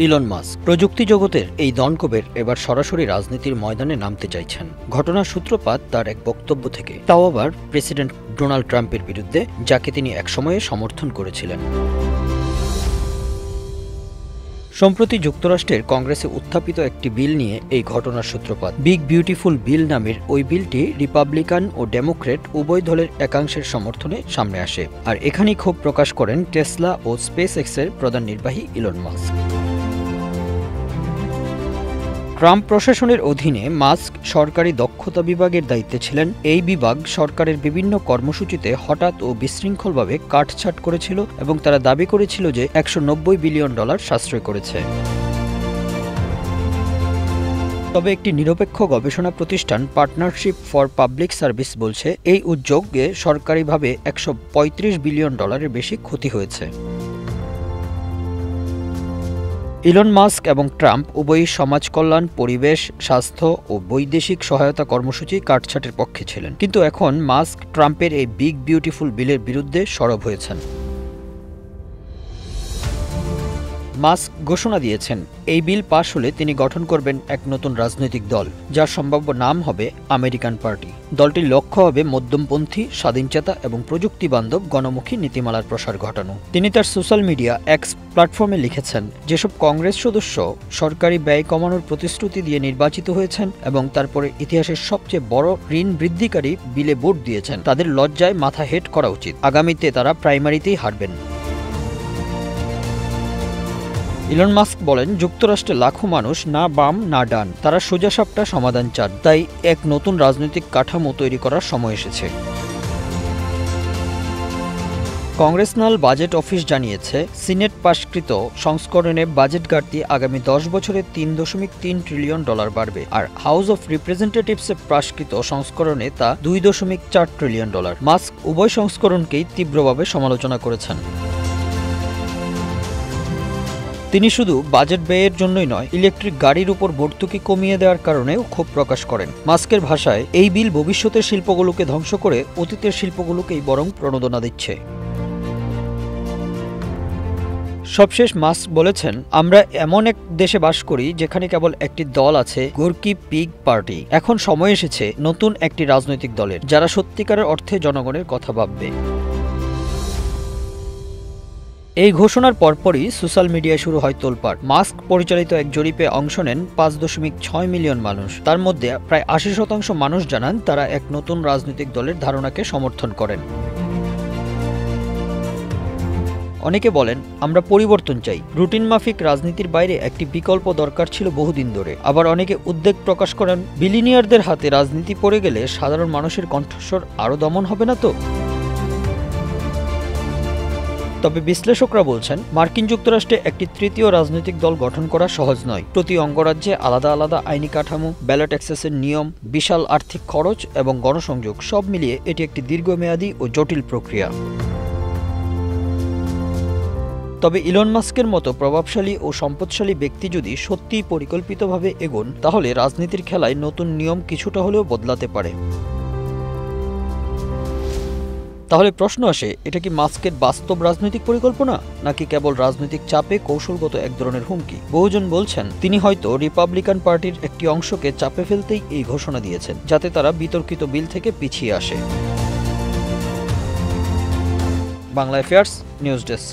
Elon Musk প্রযুক্তি জগতের এই দনকবের এবার সরাসরি রাজনীতির ময়দানে নামতে চাইছেন। ঘটনার সূত্রপাত তার এক বক্তব্য থেকে, তাও আবার প্রেসিডেন্ট ডোনাল্ড ট্রাম্পের বিরুদ্ধে, যাকে তিনি একসময়ে সমর্থন করেছিলেন। সম্প্রতি যুক্তরাষ্ট্রের কংগ্রেসে উত্থাপিত একটি বিল নিয়ে এই ঘটনার সূত্রপাত। বিগ বিউটিফুল বিল নামের ওই বিলটি রিপাবলিকান ও ডেমোক্রেট উভয় দলের একাংশের সমর্থনে সামনে আসে। আর এখানেই ক্ষোভ প্রকাশ করেন টেসলা ও স্পেস এক্সের প্রধান নির্বাহী ইলন মাস্ক। ট্রাম্প প্রশাসনের অধীনে মাস্ক সরকারি দক্ষতা বিভাগের দায়িত্বে ছিলেন। এই বিভাগ সরকারের বিভিন্ন কর্মসূচিতে হঠাৎ ও বিশৃঙ্খলভাবে কাটছাঁট করেছিল এবং তারা দাবি করেছিল যে $190 বিলিয়ন সাশ্রয় করেছে। তবে একটি নিরপেক্ষ গবেষণা প্রতিষ্ঠান পার্টনারশিপ ফর পাবলিক সার্ভিস বলছে, এই উদ্যোগে সরকারিভাবে $135 বিলিয়ন বেশি ক্ষতি হয়েছে। ইলন মাস্ক এবং ট্রাম্প উভয়ই সমাজ কল্যাণ, পরিবেশ, স্বাস্থ্য ও বৈদেশিক সহায়তা কর্মসূচি কাটছাঁটের পক্ষে ছিলেন, কিন্তু এখন মাস্ক ট্রাম্পের এই বিগ বিউটিফুল বিলের বিরুদ্ধে সরব হয়েছেন। মাস্ক ঘোষণা দিয়েছেন, এই বিল পাশ হলে তিনি গঠন করবেন এক নতুন রাজনৈতিক দল, যার সম্ভাব্য নাম হবে আমেরিকান পার্টি। দলটির লক্ষ্য হবে মধ্যমপন্থী, স্বাধীনচেতা এবং প্রযুক্তি বান্ধব গণমুখী নীতিমালার প্রসার ঘটানো। তিনি তার সোশ্যাল মিডিয়া এক্স প্ল্যাটফর্মে লিখেছেন, যেসব কংগ্রেস সদস্য সরকারি ব্যয় কমানোর প্রতিশ্রুতি দিয়ে নির্বাচিত হয়েছেন এবং তারপরে ইতিহাসের সবচেয়ে বড় ঋণ বৃদ্ধিকারী বিলে ভোট দিয়েছেন, তাদের লজ্জায় মাথা হেট করা উচিত। আগামীতে তারা প্রাইমারিতেই হারবেন। ইলন মাস্ক বলেন, যুক্তরাষ্ট্রে লাখো মানুষ না বাম না ডান, তারা সোজাসাপটা সমাধান চান। তাই এক নতুন রাজনৈতিক কাঠামো তৈরি করার সময় এসেছে। কংগ্রেসনাল বাজেট অফিস জানিয়েছে, সিনেট পাশকৃত সংস্করণে বাজেট ঘাটতি আগামী 10 বছরে $3.3 ট্রিলিয়ন বাড়বে, আর হাউস অফ রিপ্রেজেন্টেটিভসে পাশকৃত সংস্করণে তা $2.4 ট্রিলিয়ন। মাস্ক উভয় সংস্করণকেই তীব্রভাবে সমালোচনা করেছেন। তিনি শুধু বাজেট ব্যয়ের জন্যই নয়, ইলেকট্রিক গাড়ির উপর ভর্তুকি কমিয়ে দেওয়ার কারণেও ক্ষোভ প্রকাশ করেন। মাস্কের ভাষায়, এই বিল ভবিষ্যতের শিল্পগুলোকে ধ্বংস করে অতীতের শিল্পগুলোকেই বরং প্রণোদনা দিচ্ছে। সবশেষ মাস্ক বলেছেন, আমরা এমন এক দেশে বাস করি যেখানে কেবল একটি দল আছে, গোর্কি পিগ পার্টি। এখন সময় এসেছে নতুন একটি রাজনৈতিক দলের, যারা সত্যিকারের অর্থে জনগণের কথা ভাববে। এই ঘোষণার পরপরই সোশ্যাল মিডিয়ায় শুরু হয় তোলপাড়। মাস্ক পরিচালিত এক জরিপে অংশ নেন 5.6 মিলিয়ন মানুষ। তার মধ্যে প্রায় 80% মানুষ জানান তারা এক নতুন রাজনৈতিক দলের ধারণাকে সমর্থন করেন। অনেকে বলেন, আমরা পরিবর্তন চাই, রুটিন মাফিক রাজনীতির বাইরে একটি বিকল্প দরকার ছিল বহুদিন ধরে। আবার অনেকে উদ্বেগ প্রকাশ করেন, বিলিনিয়ারদের হাতে রাজনীতি পড়ে গেলে সাধারণ মানুষের কণ্ঠস্বর আরও দমন হবে না তো? তবে বিশ্লেষকরা বলছেন, মার্কিন যুক্তরাষ্ট্রে একটি তৃতীয় রাজনৈতিক দল গঠন করা সহজ নয়। প্রতি অঙ্গরাজ্যে আলাদা আলাদা আইনি কাঠামো, ব্যালট অ্যাক্সেসের নিয়ম, বিশাল আর্থিক খরচ এবং গণসংযোগ, সব মিলিয়ে এটি একটি দীর্ঘমেয়াদী ও জটিল প্রক্রিয়া। তবে ইলন মাস্কের মতো প্রভাবশালী ও সম্পদশালী ব্যক্তি যদি সত্যিই পরিকল্পিতভাবে এগোন, তাহলে রাজনীতির খেলায় নতুন নিয়ম কিছুটা হলেও বদলাতে পারে। তাহলে প্রশ্ন আসে, এটা কি মাস্কের বাস্তব রাজনৈতিক পরিকল্পনা, নাকি কেবল রাজনৈতিক চাপে কৌশলগত এক ধরনের হুমকি? বহুজন বলছেন, তিনি হয়তো রিপাবলিকান পার্টির একটি অংশকে চাপে ফেলতেই এই ঘোষণা দিয়েছেন, যাতে তারা বিতর্কিত বিল থেকে পিছিয়ে আসে। Bangla affairs, news desk.